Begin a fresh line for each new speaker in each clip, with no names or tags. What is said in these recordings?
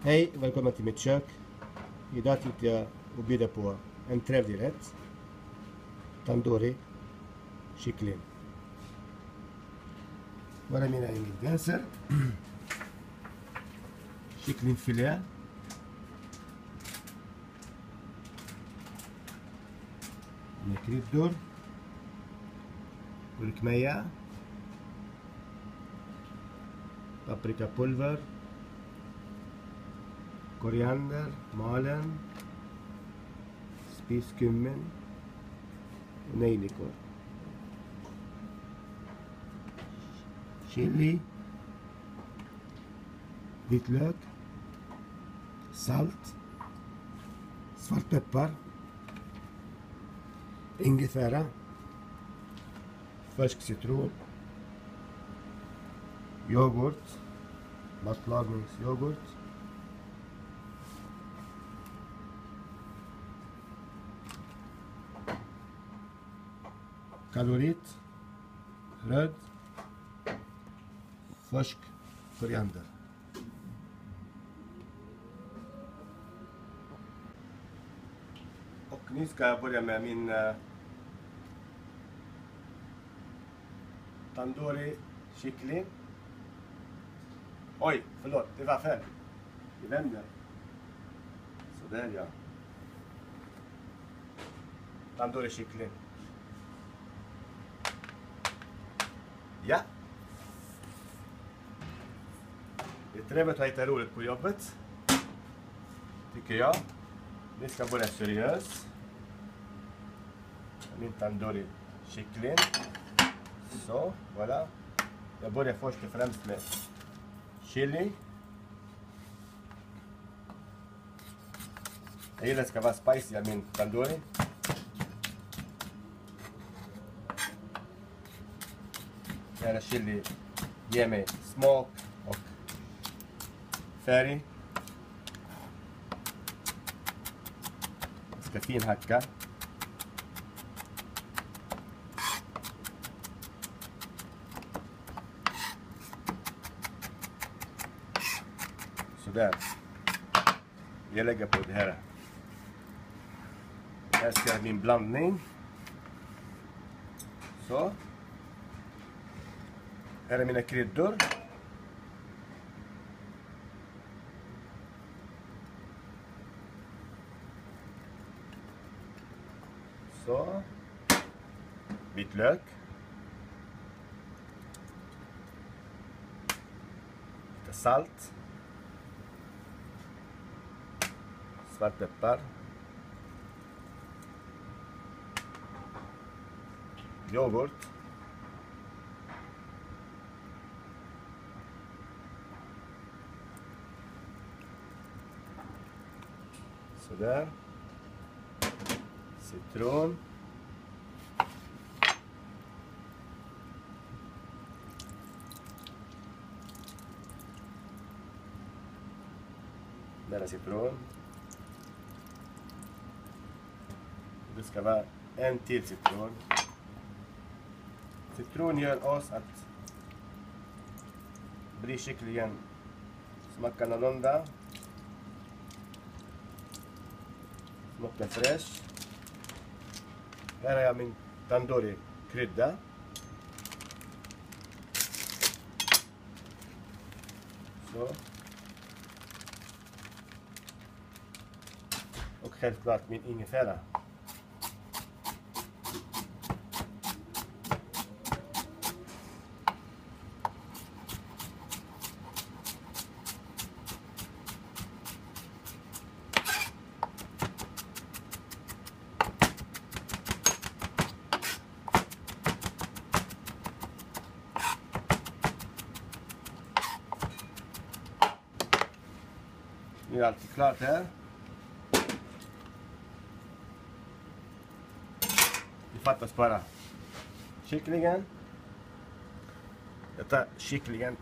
Hej, välkommen till mitt kök. Idag tänkte jag bjuda på en trevlig rätt. Tandoori kyckling. Vad är mina ingredienser? Kycklingfilé. Med kryddor. Gurkmeja. Paprikapulver. Koriander, malen, spiskummin och nejlikor. Chili, vitlök, salt, svartpeppar, ingefära, färsk citron, yoghurt, matlagningsyoghurt, kalorit, röd, färsk koriander. Och nu ska jag börja med min tandoori kyckling. Oj, förlåt, det var fel. Vi vänder. Så där ja. Tandoori kyckling. Ja. Det är trevligt att hitta roligt på jobbet. Tycker jag. Vi ska börja seriöst. Min tandoori kyckling. Så, voilà. Jag börjar först och främst med chili. Jag gillar att det ska vara spicy av min tandoori. Här chili ger mig smak och färg. Jag ska finhacka. Sådär. Jag lägger på det här. Här ska jag min blandning. Så. Här är mina kryddor. Så. Vitlök. Lite salt. Svartpeppar. Yoghurt. Sådär. Citron. Där är citron. Det ska vara en till citron. Citron gör oss att bli kycklingen smakar annorlunda. Smakar fresh. Här har jag min tandoori krydda. Så. Och självklart min ingefära. Nu är allt klart här. Det fattas bara kycklingen. Jag tar kycklingen.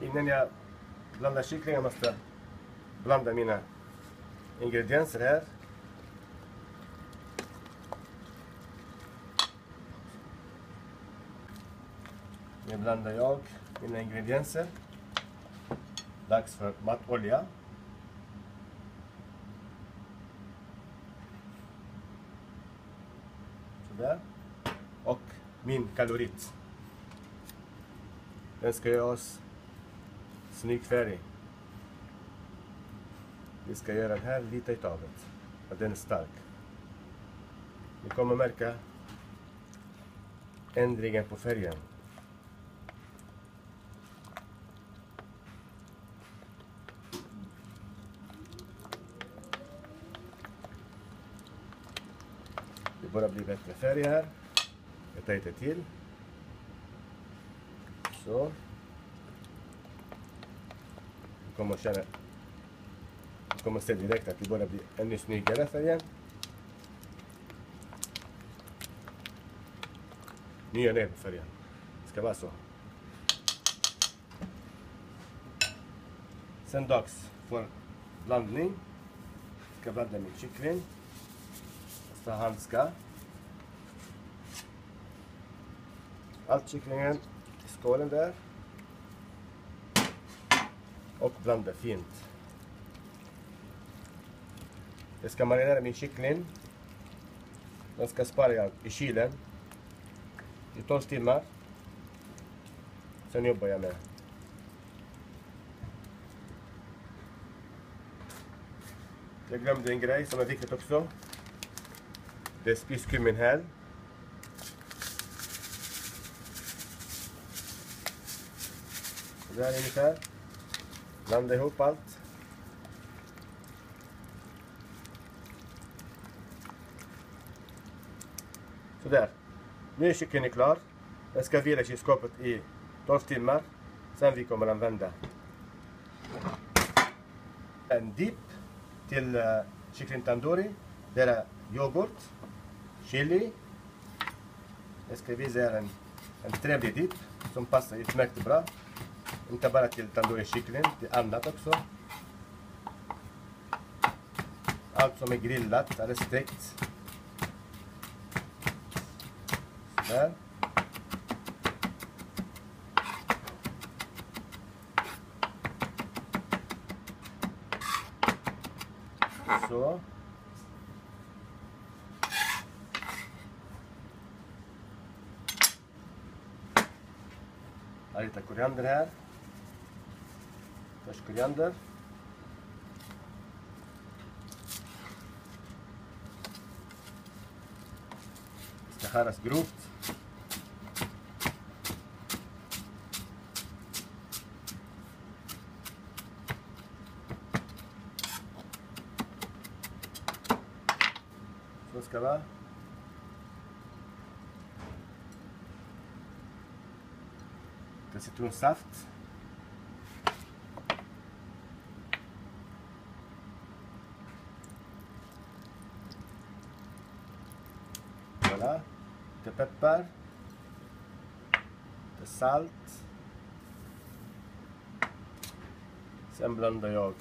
Innan jag blandar kycklingen måste jag blanda mina ingredienser här. Nu blandar jag mina ingredienser. Dags för matolja. Sådär. Och min kalorit. Den ska ge oss snygg färg. Vi ska göra den här lite i taget. För den är stark. Ni kommer märka ändringen på färgen. Det börjar bli bättre färg här. Jag tar lite till. Så. Du kommer att känna. Du kommer att se direkt att det börjar bli ännu snyggare färgen. Nya ner på färgen. Det ska vara så. Sen dags för blandning. Jag ska blanda min kyckling. Jag ska handska. Allt kycklingen i skålen där. Och blanda fint. Jag ska marinera min kyckling. Den ska spara i kylen i 12 timmar. Sen jobbar jag med. Jag glömde en grej som är viktigt också. Det är spiskummin här. Så där ungefär. Blanda ihop allt. Sådär. Nu är kycklingen klar. Den ska vila i kylskåpet i 12 timmar. Sen vi kommer använda en dip till kyckling tandoori. Det är yoghurt, chili. Jag ska visa er en trevlig dip som passar utmärkt bra. Inte bara till tandoori kyckling, till annat också. Allt som är grillat eller stekt. Sådär. Så. Jag har lite koriander här. Först koriander. Det ska skäras grovt. Så ska det vara. Lite citronsaft. Voilà. Lite peppar. Lite salt. Sen blandar jag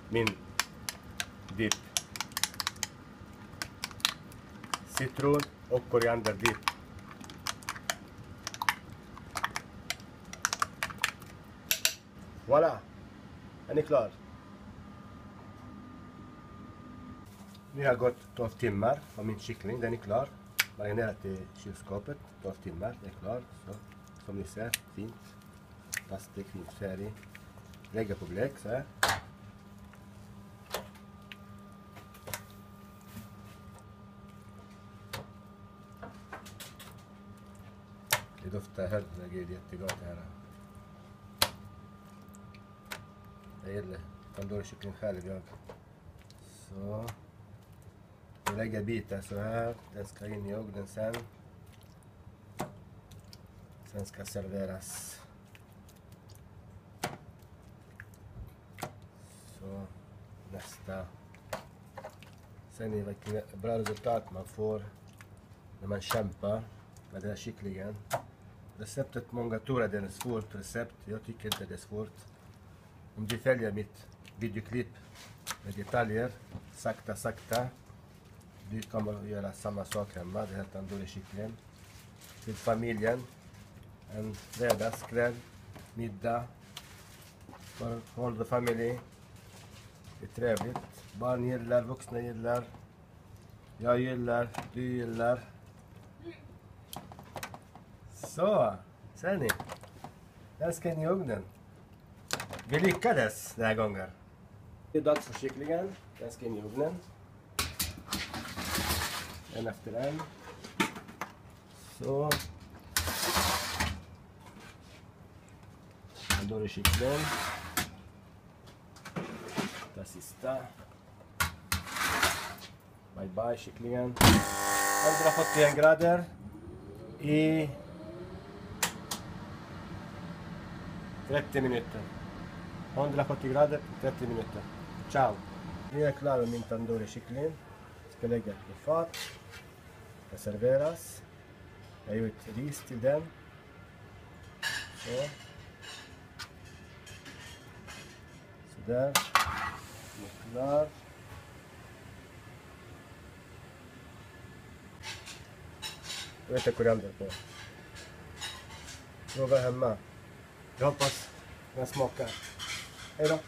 min dip. Citron och korianderdip. Voilà! Den är klar. Nu har gått 12 timmar på min kyckling. Den är klar. Marinerat i kylskåpet. 12 timmar. Den är klar. Så, som ni ser. Fint. Plastik, fint färg. Lägga på bläck så här. Det doftar herregud jättegott här. Jag gillar tandoori-kyckling själv jag. Så. Jag lägger bitar så här. Den ska in i ugnen sen. Sen ska serveras. Så. Nästa. Sen är det vilket bra resultat man får när man kämpar med den här kycklingen. Receptet, många tror att det är ett svårt recept. Jag tycker inte det är svårt. Om du följer mitt videoklipp med detaljer, sakta, du kommer att göra samma sak hemma. Det här tandoori-kyckling. Till familjen, en fredagskväll, middag. for the family. Det är trevligt. Barn gillar, vuxna gillar. Jag gillar, du gillar. Så, ser ni? Den ska in i ugnen. Vi lyckades den här gången. Det är dags för kycklingen. Den ska in i ugnen. En efter en. Så. Och då är det kyckling. Det sista. Bye bye kycklingen. 141 grader i 30 minuter. 140 grader i 30 minuter. Ciao! Nu är jag klar med min tandoori kyckling. Ska lägga i fat. Ska serveras. Jag har gjort ris till den. Så. Sådär. Nu är klar. Jag vet inte koriander på. Prova hemma. Jag hoppas den smakar. Hej då!